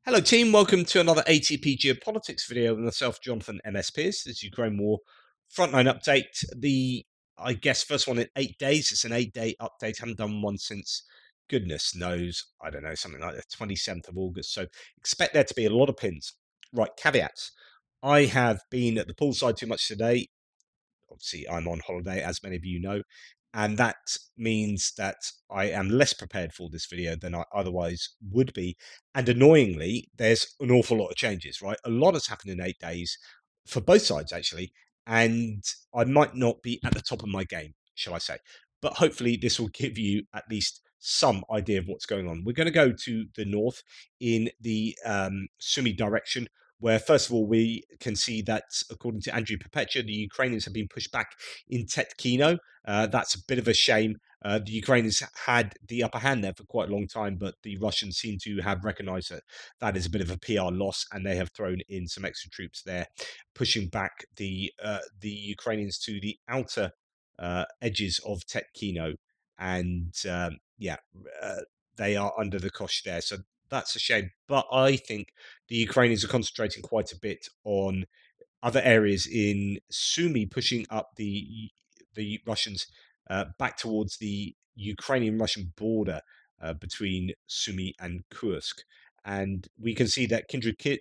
Hello team, welcome to another ATP Geopolitics video with myself, Jonathan MS Pierce. This is Ukraine War Frontline update. I guess, first one in 8 days. It's an 8-day update. Haven't done one since, goodness knows, I don't know, something like the 27th of August. So expect there to be a lot of pins. Right, caveats. I have been at the poolside too much today. Obviously, I'm on holiday, as many of you know, and that means that I am less prepared for this video than I otherwise would be. And annoyingly, there's an awful lot of changes, right? A lot has happened in 8 days for both sides, actually, and I might not be at the top of my game, shall I say. But hopefully this will give you at least some idea of what's going on. We're going to go to the north in the Sumy direction, where first of all we can see that according to Dnipropetrovsk, the Ukrainians have been pushed back in Tetkino. That's a bit of a shame. The Ukrainians had the upper hand there for quite a long time, but the Russians seem to have recognized that that is a bit of a PR loss, and they have thrown in some extra troops there, pushing back the Ukrainians to the outer edges of Tetkino, and yeah, uh, they are under the cosh there. So that's a shame. But I think the Ukrainians are concentrating quite a bit on other areas in Sumy, pushing up the Russians back towards the Ukrainian-Russian border between Sumy and Kursk. And we can see that Kindrativka,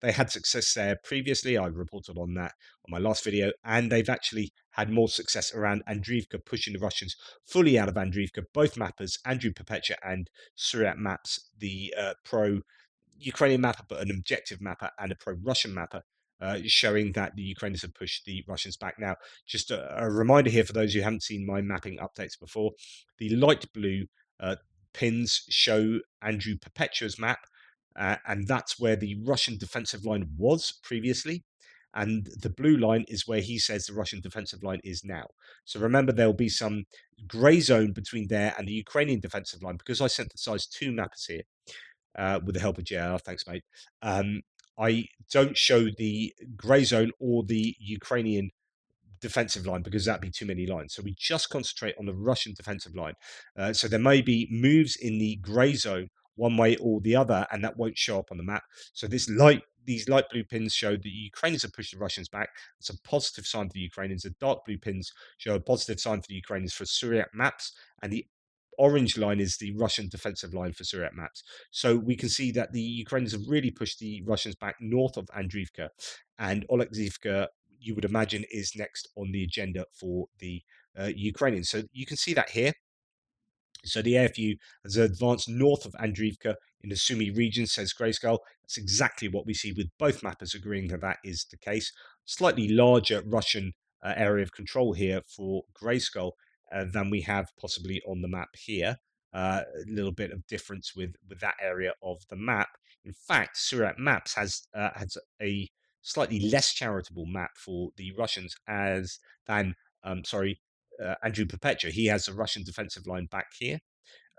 they had success there previously. I reported on that on my last video, and they've actually had more success around Andriivka, pushing the Russians fully out of Andriivka. Both mappers, Andrew Perpetua and Suryat Maps, the pro-Ukrainian mapper, but an objective mapper, and a pro-Russian mapper, showing that the Ukrainians have pushed the Russians back. Now, just a reminder here for those who haven't seen my mapping updates before, the light blue pins show Andrew Perpetua's map, and that's where the Russian defensive line was previously. And the blue line is where he says the Russian defensive line is now. So remember, there'll be some grey zone between there and the Ukrainian defensive line, because I synthesized two mappers here with the help of JR. Thanks, mate. I don't show the grey zone or the Ukrainian defensive line because that'd be too many lines. So we just concentrate on the Russian defensive line. So there may be moves in the grey zone one way or the other, and that won't show up on the map. So these light blue pins show that the Ukrainians have pushed the Russians back. It's a positive sign for the Ukrainians. The dark blue pins show a positive sign for the Ukrainians for Suryat Maps, and the orange line is the Russian defensive line for Suryat Maps. So we can see that the Ukrainians have really pushed the Russians back north of Andriivka, and Oleksivka, you would imagine, is next on the agenda for the Ukrainians. So you can see that here. So the AFU has advanced north of Andriivka in the Sumy region, says Grayskull. That's exactly what we see, with both mappers agreeing that that is the case. Slightly larger Russian area of control here for Grayskull than we have possibly on the map here. A little bit of difference with that area of the map. In fact, Surat Maps has a slightly less charitable map for the Russians as than Andrew Perpetua. He has a Russian defensive line back here.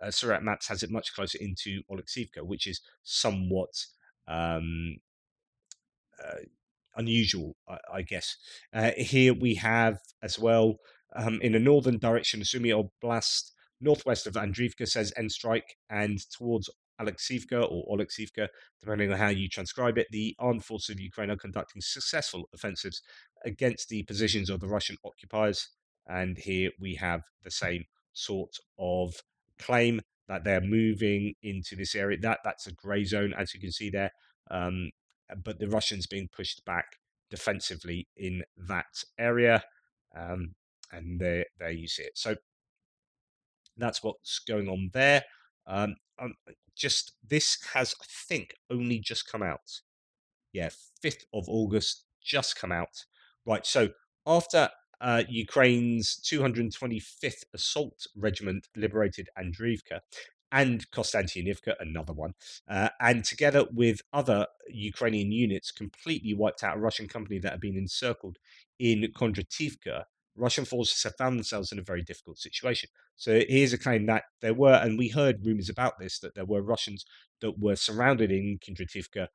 Surat Maps has it much closer into Oleksivka, which is somewhat um, uh, unusual, I guess. Here we have as well, in the northern direction, Sumy Oblast, northwest of Andriivka, says End Strike, and towards Aleksivka or Oleksivka, depending on how you transcribe it, the armed forces of Ukraine are conducting successful offensives against the positions of the Russian occupiers. And here we have the same sort of claim that they're moving into this area. That's a grey zone, as you can see there. But the Russians being pushed back defensively in that area. And there you see it. So that's what's going on there. Just this has, I think, only just come out. Yeah, 5th of August, just come out. Right, so after Ukraine's 225th Assault Regiment liberated Andriivka and Konstantinivka, another one, and together with other Ukrainian units, completely wiped out a Russian company that had been encircled in Kondrativka, Russian forces have found themselves in a very difficult situation. So here's a claim that there were, and we heard rumors about this, that there were Russians that were surrounded in Kondrativka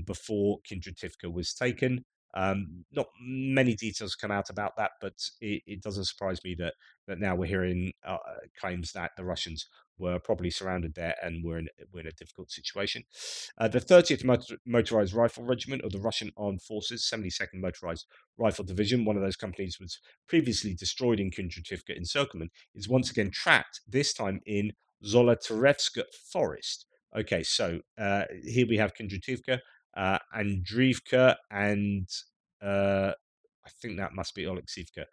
before Kindrativka was taken. Not many details come out about that, but it doesn't surprise me that now we're hearing claims that the Russians were probably surrounded there and we're in a difficult situation. The 30th Motorized Rifle Regiment of the Russian Armed Forces, 72nd Motorized Rifle Division, one of those companies was previously destroyed in Kundrativka encirclement, is once again trapped, this time in Zolotarevsk Forest. Okay, so here we have Kundrativka, Andriivka, and I think that must be Oleksivka.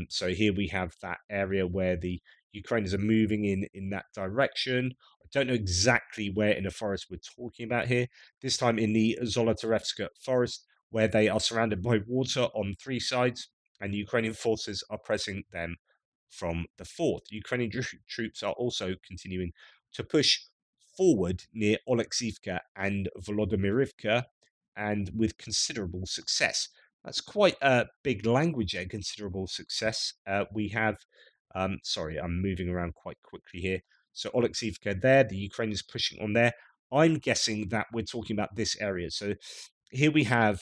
So here we have that area where the Ukrainians are moving in that direction. I don't know exactly where in the forest we're talking about here. This time in the Zolotarevsk forest, where they are surrounded by water on three sides, and Ukrainian forces are pressing them from the fourth. Ukrainian troops are also continuing to push forward near Oleksivka and Volodymyrivka, and with considerable success. That's quite a big language there, considerable success. We have, sorry, I'm moving around quite quickly here. So Oleksivka there, the Ukrainians pushing on there. I'm guessing that we're talking about this area. So here we have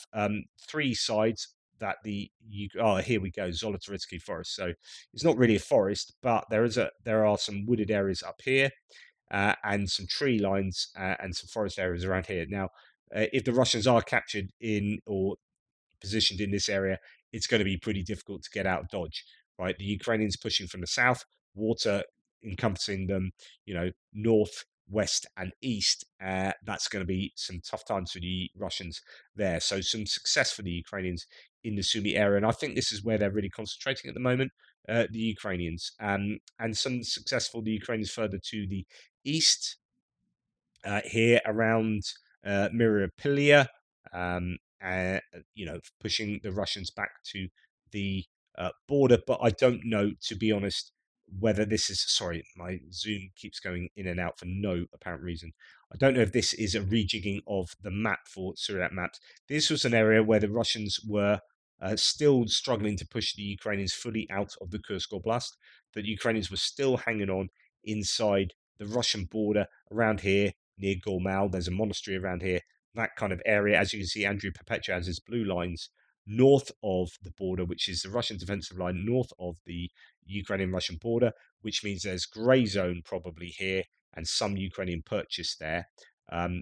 three sides that here we go, Zolotaritsky Forest. So it's not really a forest, but there are some wooded areas up here, and some tree lines, and some forest areas around here. Now, if the Russians are captured in or positioned in this area, it's going to be pretty difficult to get out of Dodge, right? The Ukrainians pushing from the south, water encompassing them, north, west, and east. That's going to be some tough times for the Russians there. So some success for the Ukrainians in the Sumy area, and I think this is where they're really concentrating at the moment. The Ukrainians, and some success for the Ukrainians further to the east, here around Miriapilia, pushing the Russians back to the border. But I don't know, to be honest, whether this is, sorry, my zoom keeps going in and out for no apparent reason. I don't know if this is a rejigging of the map for Surat maps. This was an area where the Russians were still struggling to push the Ukrainians fully out of the Kursk Oblast, that the Ukrainians were still hanging on inside the Russian border around here near Gormal. There's a monastery around here, that kind of area. As you can see, Dnipropetrovsk has its blue lines north of the border, which is the Russian defensive line north of the Ukrainian-Russian border, which means there's grey zone probably here and some Ukrainian purchase there.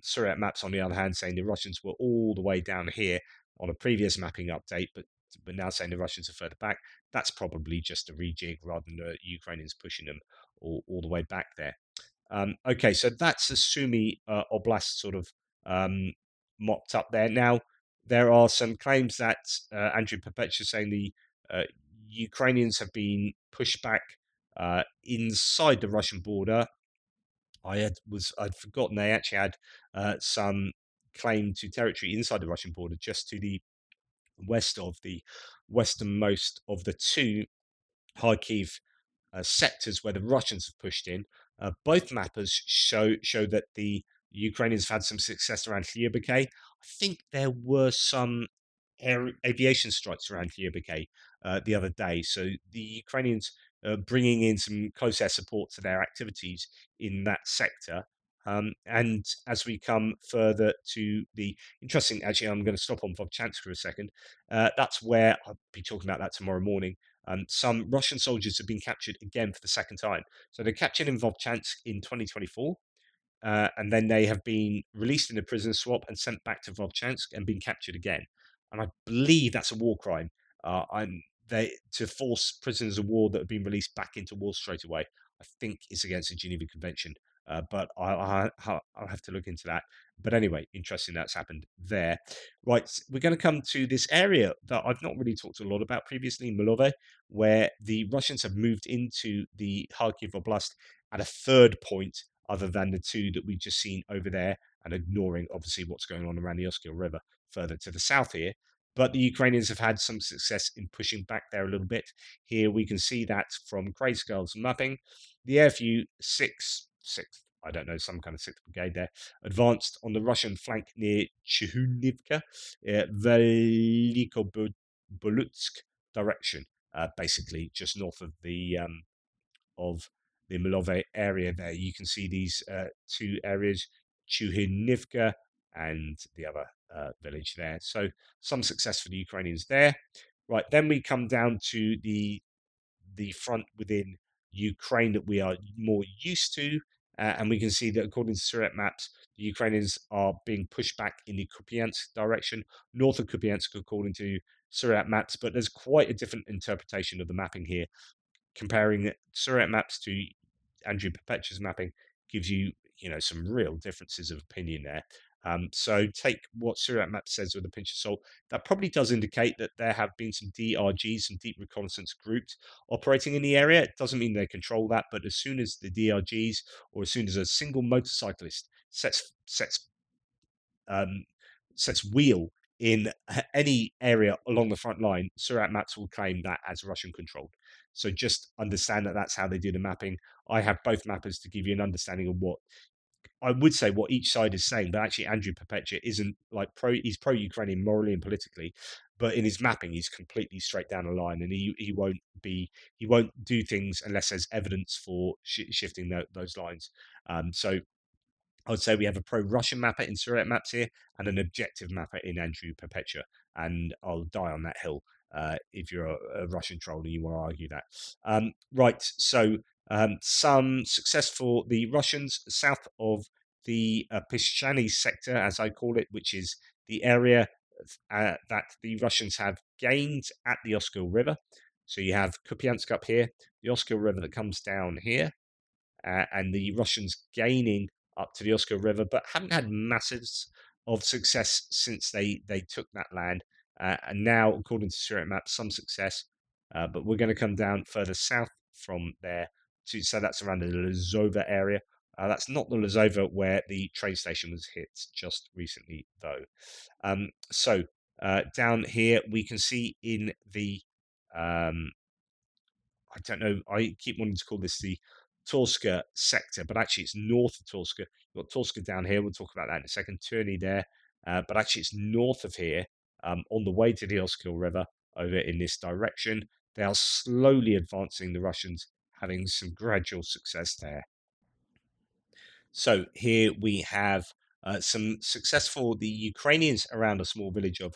Surat maps, on the other hand, saying the Russians were all the way down here on a previous mapping update, but now saying the Russians are further back. That's probably just a rejig rather than the Ukrainians pushing them all the way back there. Okay, so that's the Sumy Oblast sort of mocked up there. Now, there are some claims that Andrew Perpetua is saying the Ukrainians have been pushed back inside the Russian border. I'd forgotten they actually had some claim to territory inside the Russian border, just to the west of the westernmost of the two Kharkiv sectors where the Russians have pushed in. Both mappers show that the Ukrainians have had some success around Lyubimka. I think there were some aviation strikes around Lyubimka the other day. So the Ukrainians bringing in some close air support to their activities in that sector. And as we come further to the interesting, actually, I'm going to stop on Vovchansk for a second. That's where I'll be talking about that tomorrow morning. Some Russian soldiers have been captured again for the second time. So they're captured in Vovchansk in 2024, and then they have been released in a prison swap and sent back to Vovchansk and been captured again. And I believe that's a war crime. To force prisoners of war that have been released back into war straight away, I think is against the Geneva Convention. But I'll have to look into that. But anyway, interesting that's happened there. Right, we're going to come to this area that I've not really talked a lot about previously, Maliivka, where the Russians have moved into the Kharkiv Oblast at a third point other than the two that we've just seen over there, and ignoring obviously what's going on around the Oskil River further to the south here. But the Ukrainians have had some success in pushing back there a little bit. Here we can see that from Grayscale's mapping. The AFU 6th, I don't know, some kind of 6th Brigade there, advanced on the Russian flank near Chihunivka, Velikobulutsk direction, basically just north of the Maliivka area there. You can see these two areas, Chuhinivka and the other village there. So some success for the Ukrainians there. Right, then we come down to the front within Ukraine that we are more used to. And we can see that according to Surat maps, the Ukrainians are being pushed back in the Kupiansk direction, north of Kupiansk, according to Surat maps. But there's quite a different interpretation of the mapping here. Comparing Surat maps to Andrew Perpetua's mapping gives you, some real differences of opinion there. So take what Surat map says with a pinch of salt. That probably does indicate that there have been some DRGs, some deep reconnaissance groups operating in the area. It doesn't mean they control that, but as soon as the DRGs or as soon as a single motorcyclist um, sets wheel in any area along the front line, Surat maps will claim that as Russian controlled. So just understand that that's how they do the mapping. I have both mappers to give you an understanding of what I would say what each side is saying, but actually Andrew Perpetua isn't like he's pro-Ukrainian morally and politically, but in his mapping he's completely straight down the line, and he won't do things unless there's evidence for shifting those lines. So I would say we have a pro-Russian mapper in Surat maps here and an objective mapper in Andrew Perpetua, and I'll die on that hill if you're a Russian troll and you want to argue that. Right, so some success for the Russians south of the Pishchani sector, as I call it, which is the area that the Russians have gained at the Oskil River. So you have Kupiansk up here, the Oskil River that comes down here, and the Russians gaining up to the Oskil River, but haven't had masses of success since they took that land. And now, according to Surat Map, some success, but we're going to come down further south from there. So that's around the Lazova area. That's not the Lazova where the train station was hit just recently, though. So down here, we can see in the I don't know. I keep wanting to call this the Torske sector, but actually it's north of Torske. You've got Torske down here. We'll talk about that in a second. Turney there, but actually it's north of here, on the way to the Oskil River, over in this direction. They are slowly advancing. The Russians having some gradual success there. So here we have some success for the Ukrainians around a small village of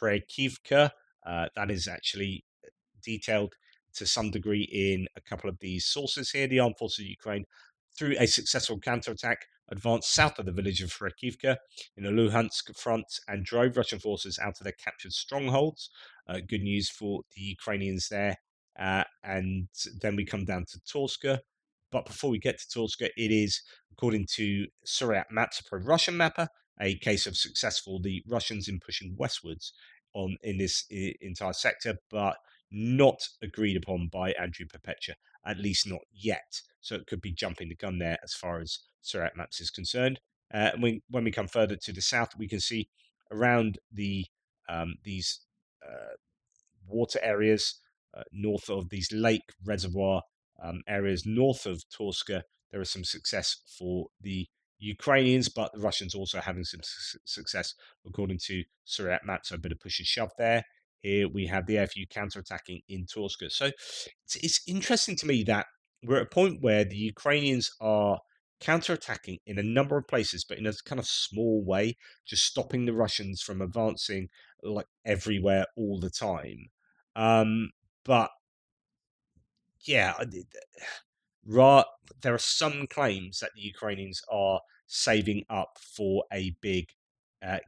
Kharkivka. That is actually detailed to some degree in a couple of these sources here. The armed forces of Ukraine, through a successful counterattack, advanced south of the village of Kharkivka in the Luhansk front and drove Russian forces out of their captured strongholds. Good news for the Ukrainians there. And then we come down to Torske. But before we get to Torske, it is, according to Surat Maps, a pro-Russian mapper, a case of success for the Russians in pushing westwards in this entire sector, but not agreed upon by Andrew Perpetua, at least not yet. So it could be jumping the gun there as far as Surat Maps is concerned. When we come further to the south, we can see around these water areas north of these lake reservoir areas north of Torska, there is some success for the Ukrainians, but the Russians also having some success, according to Surat Maps. So a bit of push and shove there. Here we have the AFU counterattacking in Torska. So it's interesting to me that we're at a point where the Ukrainians are counterattacking in a number of places, but in a kind of small way, just stopping the Russians from advancing like everywhere all the time. But yeah, there are some claims that the Ukrainians are saving up for a big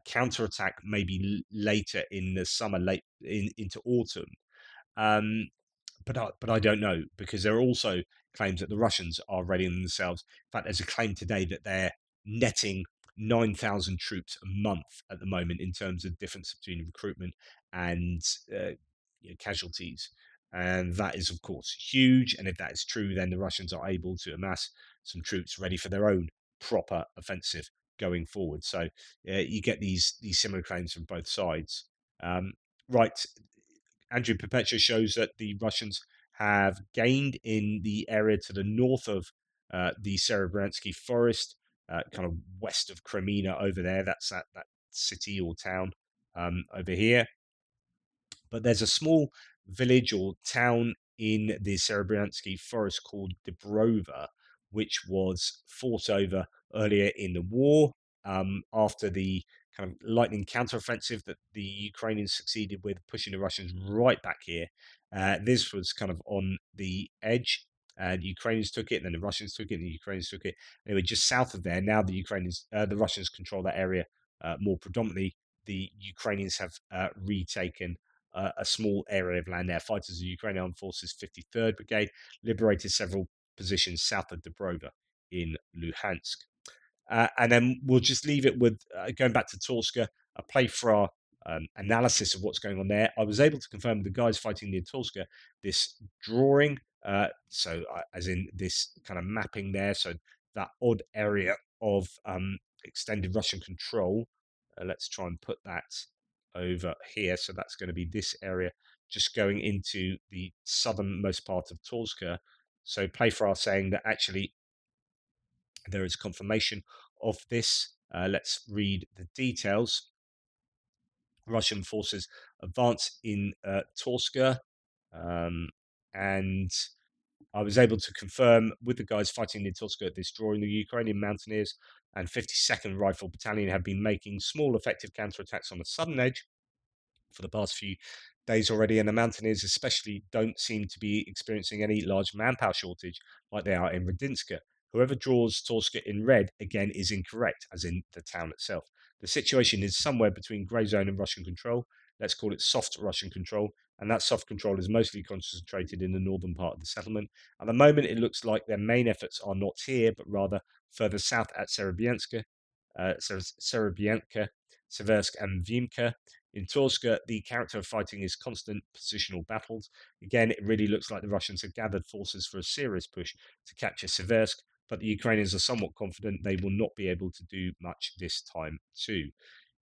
counterattack, maybe later in the summer, late into autumn. But I don't know, because there are also claims that the Russians are readying themselves. In fact, there's a claim today that they're netting 9,000 troops a month at the moment in terms of difference between recruitment and casualties. And that is, of course, huge. And if that is true, then the Russians are able to amass some troops ready for their own proper offensive going forward. So you get these similar claims from both sides. Right. Andrew Perpetua shows that the Russians have gained in the area to the north of the Serebrentsky forest, kind of west of Kreminna over there. That's that city or town over here. But there's a small village or town in the Serebrentsky forest called Dobrova, which was fought over earlier in the war. after the kind of lightning counteroffensive that the Ukrainians succeeded with, pushing the Russians right back here. This was kind of on the edge. The Ukrainians took it, and then the Russians took it, and the Ukrainians took it. They were just south of there. Now the Russians control that area more predominantly. The Ukrainians have retaken a small area of land there. Fighters of the Ukrainian Armed Forces 53rd Brigade liberated several positions south of Dobrova in Luhansk. And then we'll just leave it with going back to Torske, a play for our analysis of what's going on there. I was able to confirm with the guys fighting near Torske this drawing, as in this kind of mapping there, so that odd area of extended Russian control. Let's try and put that over here. So that's going to be this area just going into the southernmost part of Torske. So Playfar are saying that actually there is confirmation of this. Let's read the details. Russian forces advance in Torske, and I was able to confirm with the guys fighting near Torske at this drawing, the Ukrainian mountaineers and 52nd Rifle Battalion have been making small effective counterattacks on the southern edge for the past few days already, and the mountaineers especially don't seem to be experiencing any large manpower shortage like they are in Radinska. Whoever draws Torska in red, again, is incorrect, as in the town itself. The situation is somewhere between grey zone and Russian control. Let's call it soft Russian control, and that soft control is mostly concentrated in the northern part of the settlement. At the moment, it looks like their main efforts are not here, but rather further south at Serebianka, Seversk, and Vimka. In Torske, the character of fighting is constant positional battles. Again, it really looks like the Russians have gathered forces for a serious push to capture Seversk, but the Ukrainians are somewhat confident they will not be able to do much this time too.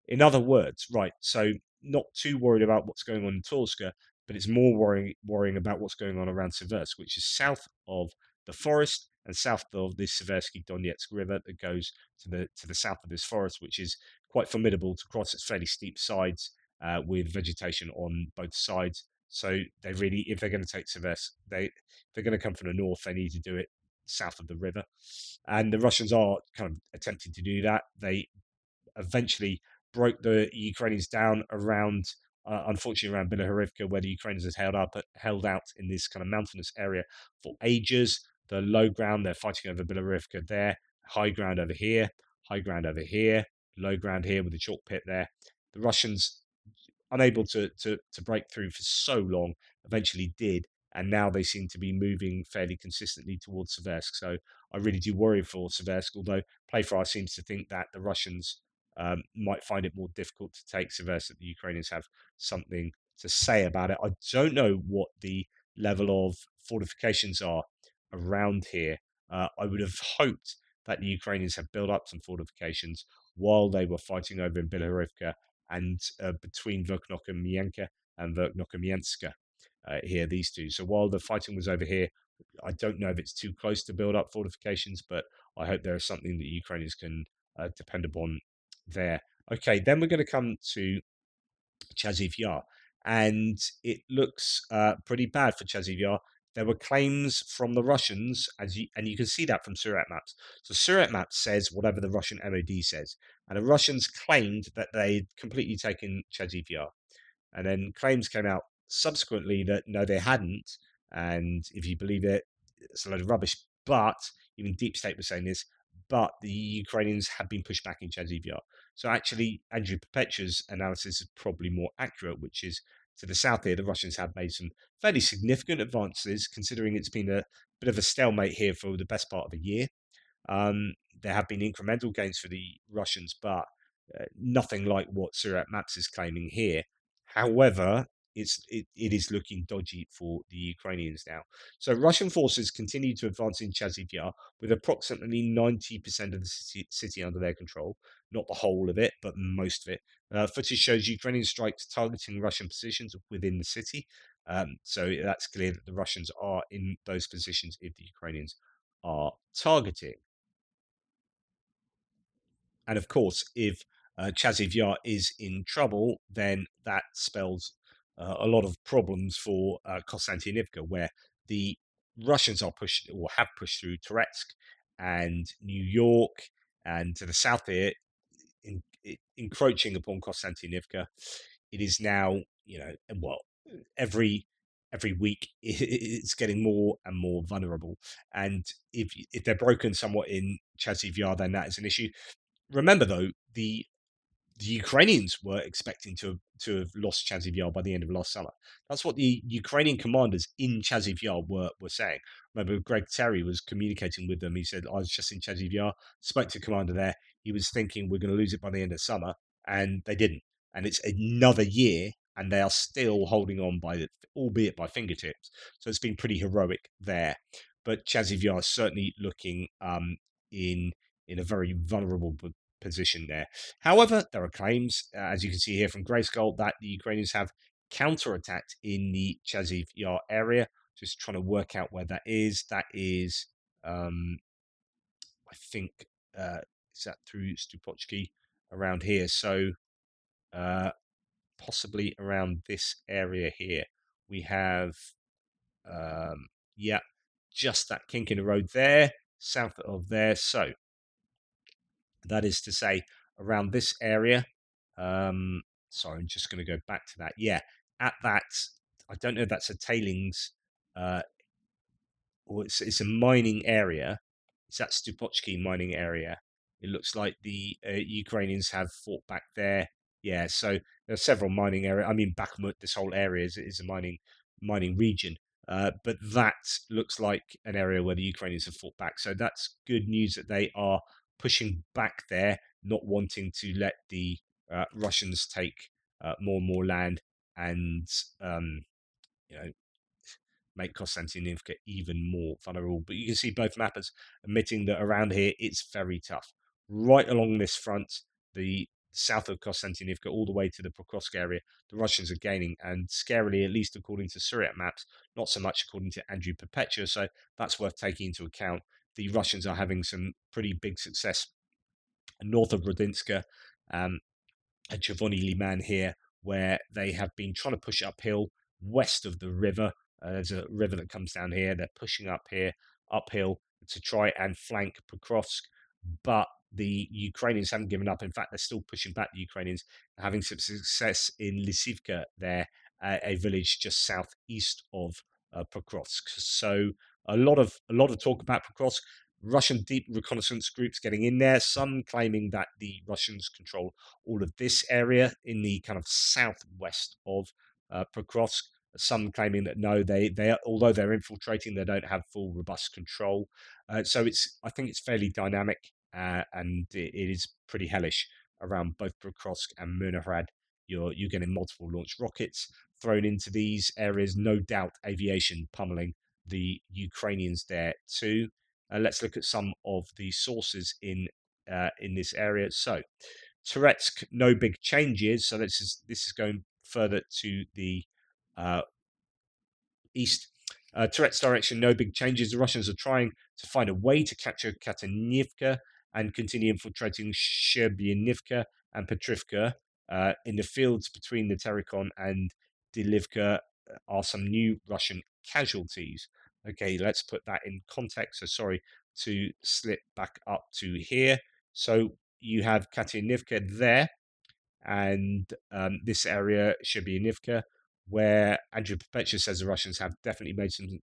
In other words, right, so not too worried about what's going on in Torske, but it's more worrying about what's going on around Seversk, which is south of the forest and south of the Seversky Donetsk River that goes to the south of this forest, which is quite formidable to cross its fairly steep sides with vegetation on both sides. So they really, if they're going to take Seversk, they're going to come from the north. They need to do it south of the river, and the Russians are kind of attempting to do that. They eventually broke the Ukrainians down around, unfortunately, around Bilahorivka, where the Ukrainians had held out in this kind of mountainous area for ages. The low ground, they're fighting over Bilahorivka there, high ground over here, low ground here with the chalk pit there. The Russians, unable to break through for so long, eventually did, and now they seem to be moving fairly consistently towards Seversk. So I really do worry for Seversk, although Playfire seems to think that the Russians might find it more difficult to take Seversk, that the Ukrainians have something to say about it. I don't know what the level of fortifications are around here. I would have hoped that the Ukrainians have built up some fortifications while they were fighting over in Bilahorivka and between Verkhnokamienka and Verkhnokamienska here, these two. So while the fighting was over here, I don't know if it's too close to build up fortifications, but I hope there is something that Ukrainians can depend upon there. Okay, then we're going to come to Chasiv Yar, and it looks pretty bad for Chasiv Yar. There were claims from the Russians, and you can see that from Surat maps. So Surat maps says whatever the Russian MOD says, and the Russians claimed that they'd completely taken Chasiv Yar, and then claims came out subsequently that no, they hadn't, and if you believe it, it's a load of rubbish. But even Deep State was saying this, but the Ukrainians had been pushed back in Chasiv Yar. So actually, Andrew Perpetua's analysis is probably more accurate, which is to the south here, the Russians have made some fairly significant advances, considering it's been a bit of a stalemate here for the best part of a year. There have been incremental gains for the Russians, but nothing like what Surat Maps is claiming here. However, it is looking dodgy for the Ukrainians now. So Russian forces continue to advance in Chasiv Yar with approximately 90% of the city under their control. Not the whole of it, but most of it. Footage shows Ukrainian strikes targeting Russian positions within the city. So that's clear that the Russians are in those positions if the Ukrainians are targeting. And of course, if Chasiv Yar is in trouble, then that spells a lot of problems for Konstantinivka, where the Russians are pushed or have pushed through Torsk and New York, and to the south here, encroaching upon Konstantinivka. It is now, well, every week it's getting more and more vulnerable. And if they're broken somewhat in Chasiv Yar, then that is an issue. Remember, though, the Ukrainians were expecting to have lost Chasiv Yar by the end of last summer. That's what the Ukrainian commanders in Chasiv Yar were saying. Remember, Greg Terry was communicating with them. He said, I was just in Chasiv Yar, spoke to the commander there. He was thinking we're going to lose it by the end of summer, and they didn't. And it's another year, and they are still holding on albeit by fingertips. So it's been pretty heroic there. But Chasiv Yar is certainly looking in a very vulnerable position there. However, there are claims, as you can see here from Grayskull, that the Ukrainians have counterattacked in the Chasiv Yar area. Just trying to work out where that is. That is, I think, is that through Stupotchki around here? So possibly around this area here. We have, yeah, just that kink in the road there, south of there. So that is to say, around this area. Sorry, I'm just going to go back to that. Yeah, at that, I don't know if that's a tailings, or it's a mining area. It's that Stupotchki mining area. It looks like the Ukrainians have fought back there. Yeah, so there are several mining areas. I mean, Bakhmut, this whole area is a mining region. But that looks like an area where the Ukrainians have fought back. So that's good news that they are pushing back there, not wanting to let the Russians take more and more land and you know make Konstantinivka even more vulnerable. But you can see both mappers admitting that around here it's very tough. Right along this front, the south of Konstantinivka, all the way to the Pokrovsk area, the Russians are gaining, and scarily, at least according to Suryat maps, not so much according to Dnipropetrovsk. So that's worth taking into account. The Russians are having some pretty big success north of Rodinska, at Chavoni Liman here, where they have been trying to push uphill west of the river. There's a river that comes down here. They're pushing uphill to try and flank Pokrovsk, but the Ukrainians haven't given up. In fact, they're still pushing back. The Ukrainians are having some success in Lisivka there, a village just southeast of Pokrovsk. So a lot of talk about Pokrovsk. Russian deep reconnaissance groups getting in there, some claiming that the Russians control all of this area in the kind of southwest of Pokrovsk. Some claiming that no, they although they're infiltrating, they don't have full robust control. So I think it's fairly dynamic, and it is pretty hellish around both Pokrovsk and Myrnohrad. You're getting multiple launch rockets thrown into these areas. No doubt, aviation pummeling the Ukrainians there too. Let's look at some of the sources in this area. So, Toretsk, no big changes. So this is going further to the east. Tourette's direction, no big changes. The Russians are trying to find a way to capture Katanivka and continue infiltrating Sherbyanivka and Petrivka. In the fields between the Terikon and Dnipropetrovsk are some new Russian casualties. Okay, let's put that in context. So sorry to slip back up to here. So you have Katanivka there, and this area Sherbyanivka, where Dnipropetrovsk says the Russians have definitely made some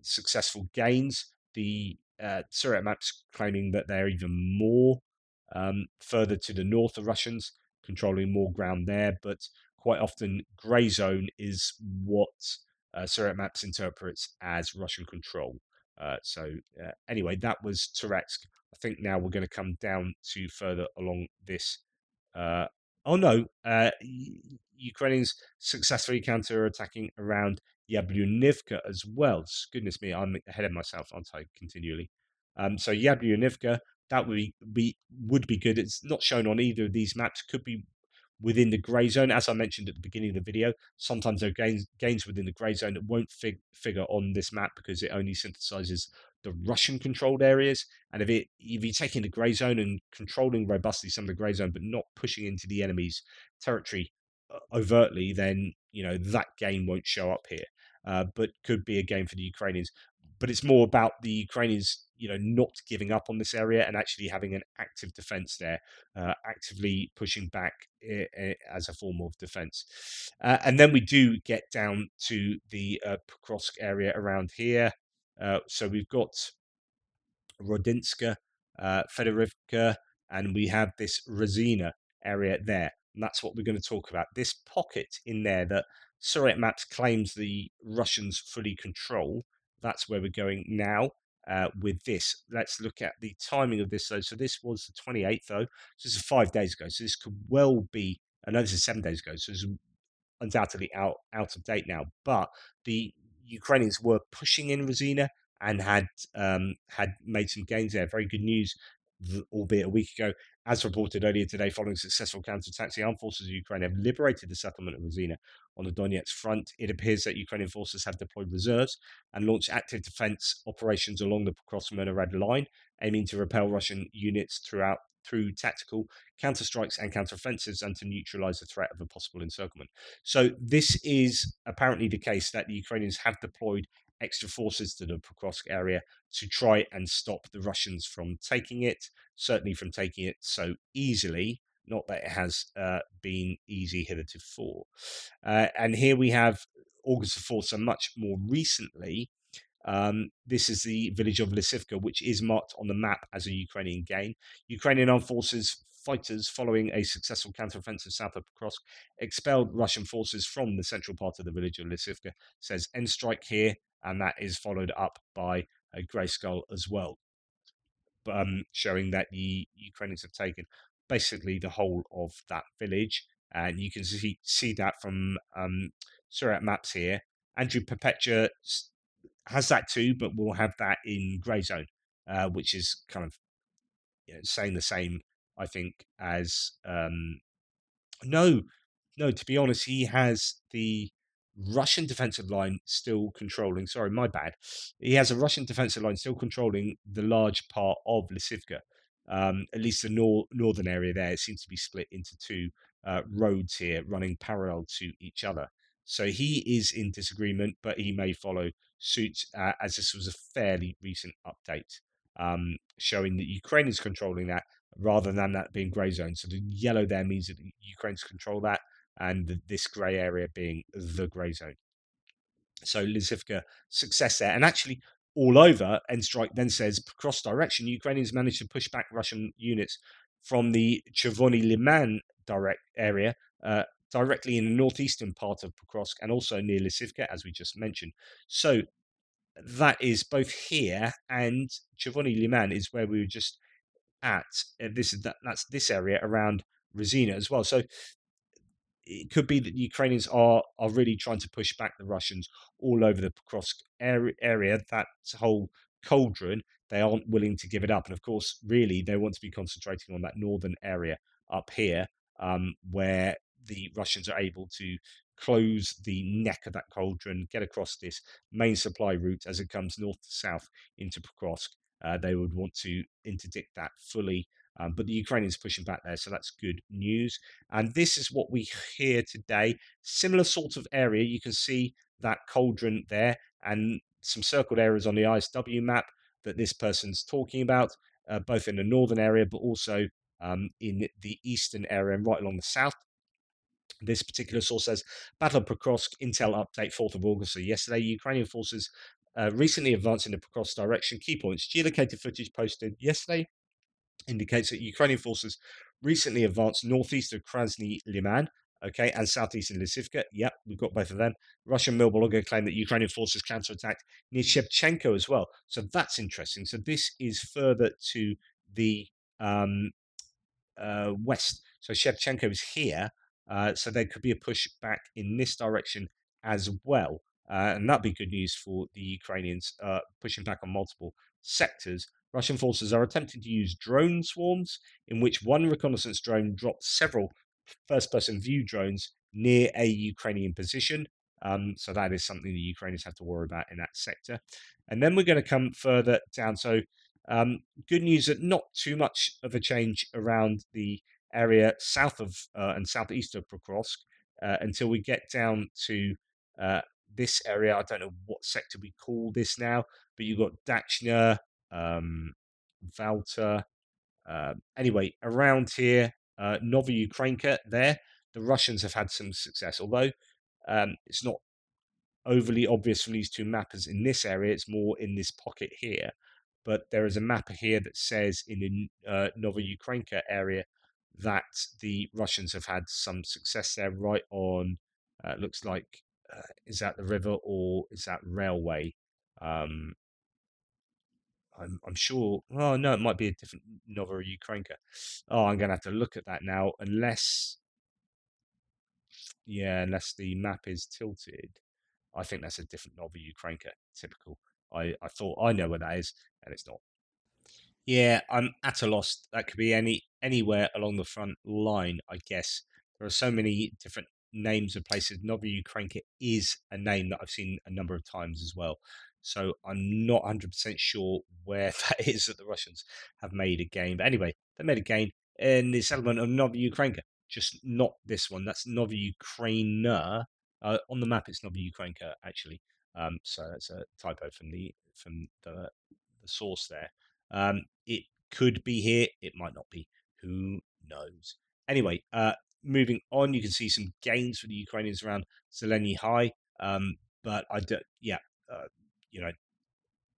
successful gains. The Surat maps claiming that they're even more further to the north, the Russians controlling more ground there, but quite often grey zone is what Surat maps interprets as Russian control. Anyway, that was Toretsk. I think now we're going to come down to further along this. Oh no, Ukrainians successfully counter-attacking around Yablunivka as well. Goodness me, I'm ahead of myself, aren't I, continually? So Yablunivka, that would be good. It's not shown on either of these maps. Could be within the grey zone. As I mentioned at the beginning of the video, sometimes there are gains within the grey zone that won't figure on this map because it only synthesizes the Russian-controlled areas. And if you're taking the grey zone and controlling robustly some of the grey zone, but not pushing into the enemy's territory overtly, then that gain won't show up here. But could be a gain for the Ukrainians. but it's more about the Ukrainians, not giving up on this area and actually having an active defense there, actively pushing back as a form of defense. And then we do get down to the Pokrovsk area around here. So we've got Rodinska, Fedorivka, and we have this Razina area there. And that's what we're going to talk about. This pocket in there that Soviet Maps claims the Russians fully control. That's where we're going now with this. Let's look at the timing of this, though. So this was the 28th, though. So this is 5 days ago. So this could well be, I know this is 7 days ago. So this is undoubtedly out of date now. But the Ukrainians were pushing in Razina and had made some gains there. Very good news, albeit a week ago. As reported earlier today, following successful counterattacks, the armed forces of Ukraine have liberated the settlement of Razina on the Donetsk front. It appears that Ukrainian forces have deployed reserves and launched active defense operations along the Pokrovsk-Myrna line, aiming to repel Russian units through tactical counterstrikes and counteroffensives and to neutralize the threat of a possible encirclement. So this is apparently the case, that the Ukrainians have deployed extra forces to the Pokrovsk area to try and stop the Russians from taking it, certainly from taking it so easily. Not that it has been easy hitherto. And here we have August the 4th, so much more recently. This is the village of Lysivka, which is marked on the map as a Ukrainian gain. Ukrainian armed forces fighters, following a successful counteroffensive south of Pokrovsk, expelled Russian forces from the central part of the village of Lysivka. Says end strike here, and that is followed up by a grey skull as well, showing that the Ukrainians have taken basically the whole of that village. And you can see that from Surat maps here. Dnipropetrovsk has that too, but we'll have that in grey zone, which is kind of saying the same, I think, as no, to be honest, he has the Russian defensive line still controlling. Sorry, my bad. He has a Russian defensive line still controlling the large part of Lysivka. At least the northern area there. It seems to be split into two roads here running parallel to each other. So he is in disagreement, but he may follow suit, as this was a fairly recent update showing that Ukraine is controlling that rather than that being grey zone. So the yellow there means that Ukraine's control that, and this grey area being the grey zone. So Lysivka, success there. And actually, all over, Endstrike then says, cross direction, Ukrainians managed to push back Russian units from the Chervony Liman direct area, directly in the northeastern part of Pokrovsk and also near Lysivka, as we just mentioned. So that is both here and Chervony Liman is where we were just at. That's this area around Razina as well. So it could be that the Ukrainians are really trying to push back the Russians all over the Pokrovsk area. That whole cauldron, they aren't willing to give it up. And of course, really, they want to be concentrating on that northern area up here, where the Russians are able to close the neck of that cauldron, get across this main supply route as it comes north to south into Pokrovsk. They would want to interdict that fully. But the Ukrainians pushing back there, so that's good news. And this is what we hear today. Similar sort of area. You can see that cauldron there and some circled areas on the ISW map that this person's talking about, both in the northern area, but also in the eastern area and right along the south. This particular source says, Battle of Pokrovsk, intel update 4th of August, so yesterday, Ukrainian forces recently advanced in the Pokrovsk direction. Key points, geolocated footage posted yesterday indicates that Ukrainian forces recently advanced northeast of Krasny Liman, okay, and southeast in Lysivka. Yep, we've got both of them. Russian Mill blogger claimed that Ukrainian forces counterattacked near Shevchenko as well. So that's interesting. So this is further to the west. So Shevchenko is here. So there could be a push back in this direction as well. And that'd be good news for the Ukrainians pushing back on multiple sectors. Russian forces are attempting to use drone swarms, in which one reconnaissance drone dropped several first-person view drones near a Ukrainian position. So that is something the Ukrainians have to worry about in that sector. And then we're going to come further down. So good news that not too much of a change around the area south of and southeast of Pokrovsk until we get down to this area. I don't know what sector we call this now, but you've got Dachnia, Valta. Anyway, around here, Nova Ukrainka there, the Russians have had some success, although it's not overly obvious from these two mappers in this area. It's more in this pocket here. But there is a mapper here that says in the Nova Ukrainka area that the Russians have had some success there, right on, looks like, is that the river or is that railway? Um, I'm sure. Oh no, it might be a different Nova Ukrainka. Oh, I'm gonna have to look at that now, unless, yeah, unless the map is tilted. I think that's a different Nova Ukrainka. Typical. I thought I know where that is, and it's not. Yeah, I'm at a loss. That could be anywhere along the front line, I guess. There are so many different names of places. Nova Ukrainka is a name that I've seen a number of times as well. So I'm not 100% sure where that is that the Russians have made a gain. But anyway, they made a gain in the settlement of Nova Ukrainka, just not this one. That's Nova Ukraina. On the map, it's Nova Ukrainka actually. So that's a typo from the source there. It could be here, it might not be. Who knows? Anyway, moving on, you can see some gains for the Ukrainians around Zeleny High. But I don't, yeah, uh, you know,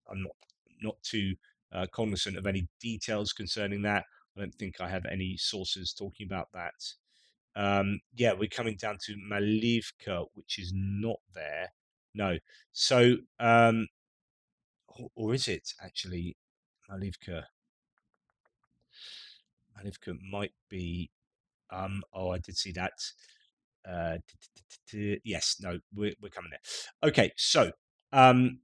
I'm not too cognizant of any details concerning that. I don't think I have any sources talking about that. Yeah, we're coming down to Maliivka, which is not there. No. So, or is it actually Maliivka? Rifle might be. Oh, I did see that. Yes, no, we're coming there. Okay, so um,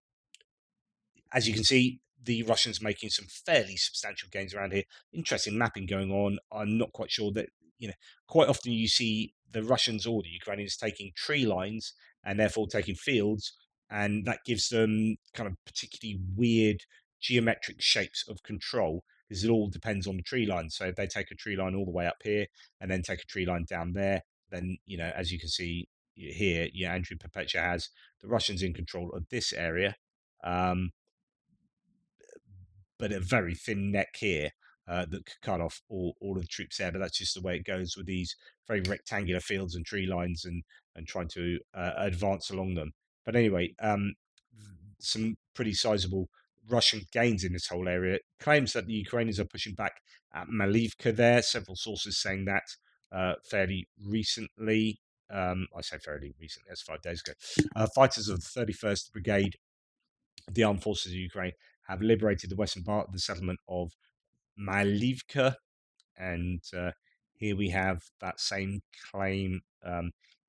as you can see, the Russians making some fairly substantial gains around here. Interesting mapping going on. I'm not quite sure that, quite often you see the Russians or the Ukrainians taking tree lines and therefore taking fields, and that gives them kind of particularly weird geometric shapes of control, because it all depends on the tree line. So if they take a tree line all the way up here and then take a tree line down there, then, as you can see here, Andrew Perpetua has the Russians in control of this area. But a very thin neck here that could cut off all of the troops there. But that's just the way it goes with these very rectangular fields and tree lines, and trying to advance along them. But anyway, some pretty sizable Russian gains in this whole area. Claims that the Ukrainians are pushing back at Maliivka there. Several sources saying that fairly recently. I say fairly recently, that's 5 days ago. Fighters of the 31st Brigade of the Armed Forces of Ukraine have liberated the western part of the settlement of Maliivka. And here we have that same claim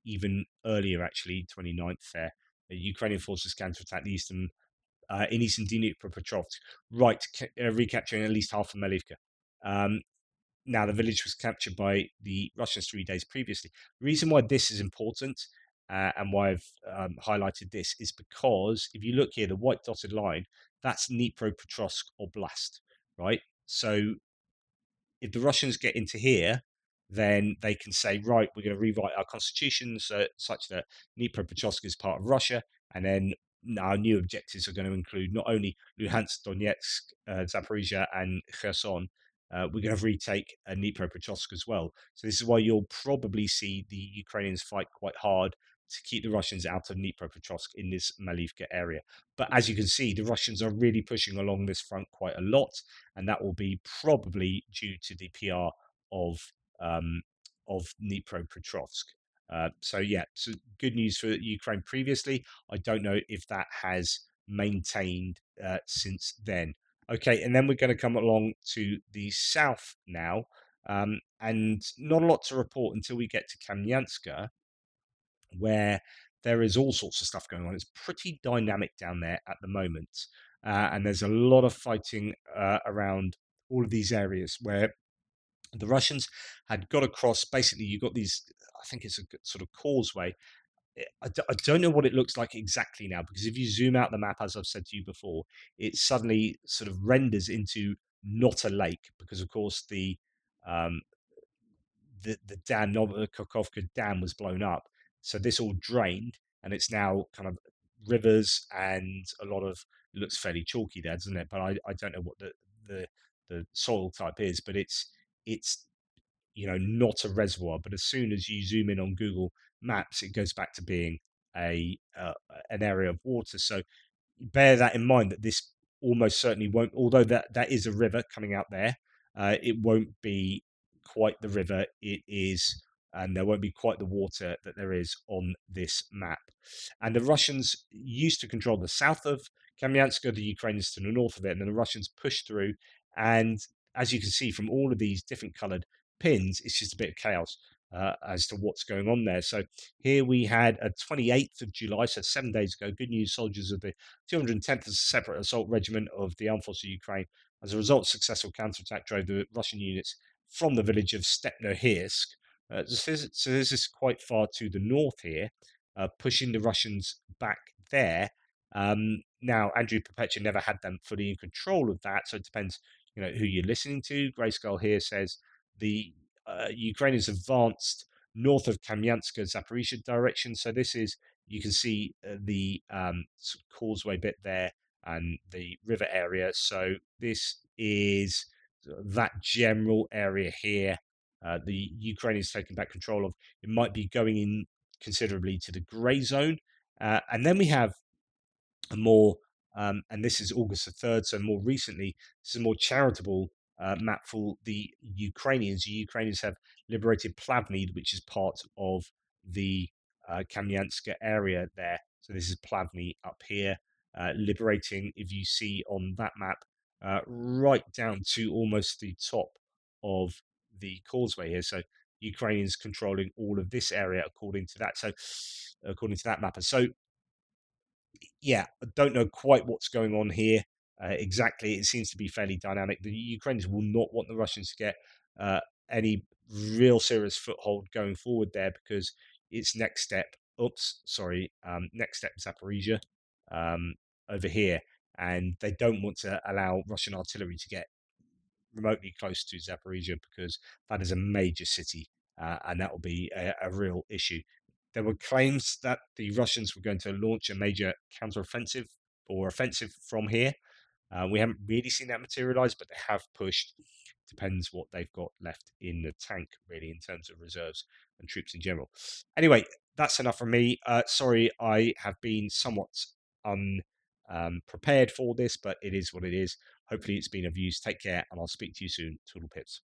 even earlier, actually, 29th there. The Ukrainian forces counterattacked the eastern in eastern Dnipropetrovsk, right, recapturing at least half of Maliivka. Now, the village was captured by the Russians 3 days previously. The reason why this is important and why I've highlighted this is because if you look here, the white dotted line, that's Dnipropetrovsk Oblast, right? So if the Russians get into here, then they can say, right, we're going to rewrite our constitution such that Dnipropetrovsk is part of Russia, and then our new objectives are going to include not only Luhansk, Donetsk, Zaporizhzhia, and Kherson. We're going to retake Dnipropetrovsk as well. So this is why you'll probably see the Ukrainians fight quite hard to keep the Russians out of Dnipropetrovsk in this Maliivka area. But as you can see, the Russians are really pushing along this front quite a lot, and that will be probably due to the PR of Dnipropetrovsk. So yeah, so good news for Ukraine previously. I don't know if that has maintained since then. Okay, and then we're going to come along to the south now, and not a lot to report until we get to Kamyanska, where there is all sorts of stuff going on. It's pretty dynamic down there at the moment, and there's a lot of fighting around all of these areas where the Russians had got across. Basically, you've got these, I think it's a sort of causeway. I don't know what it looks like exactly now, because if you zoom out the map, as I've said to you before, it suddenly sort of renders into not a lake, because of course um, the dam, the Kakovka dam, was blown up. So this all drained, and it's now kind of rivers and a lot of, it looks fairly chalky there, doesn't it? But I don't know what the the soil type is, but it's not a reservoir. But as soon as you zoom in on Google Maps, it goes back to being a an area of water. So bear that in mind, that this almost certainly won't, although that is a river coming out there, it won't be quite the river it is, and there won't be quite the water that there is on this map. And the Russians used to control the south of Kamyanska, the Ukrainians to the north of it, and then the Russians pushed through. And as you can see from all of these different colored pins, it's just a bit of chaos as to what's going on there. So here we had a 28th of July, so 7 days ago. Good news, soldiers of the 210th Separate Assault Regiment of the Armed Forces of Ukraine. As a result, successful counterattack drove the Russian units from the village of Stepnohirsk. So this is quite far to the north here, pushing the Russians back there. Now, Dnipropetrovsk never had them fully in control of that, so it depends, who you're listening to. Grayskull here says the Ukrainians advanced north of Kamyanska, Zaporizhzhia direction. So this is, you can see the sort of causeway bit there and the river area. So this is that general area here. The Ukrainians taking back control of. It might be going in considerably to the grey zone. And then we have a more, and this is August the 3rd, so more recently, this is a more charitable map for the Ukrainians. The Ukrainians have liberated Plavny, which is part of the Kamyanska area there. So this is Plavny up here, liberating, if you see on that map, right down to almost the top of the causeway here. So Ukrainians controlling all of this area according to that. So according to that map. And so yeah, I don't know quite what's going on here exactly. It seems to be fairly dynamic. The Ukrainians will not want the Russians to get any real serious foothold going forward there, because it's next step. Next step Zaporizhzhia over here, and they don't want to allow Russian artillery to get remotely close to Zaporizhzhia, because that is a major city, and that will be a real issue. There were claims that the Russians were going to launch a major counteroffensive or offensive from here. We haven't really seen that materialize, but they have pushed. Depends what they've got left in the tank, really, in terms of reserves and troops in general. Anyway, that's enough from me. Sorry, I have been somewhat unprepared for this, but it is what it is. Hopefully, it's been of use. Take care, and I'll speak to you soon. Toodle pits.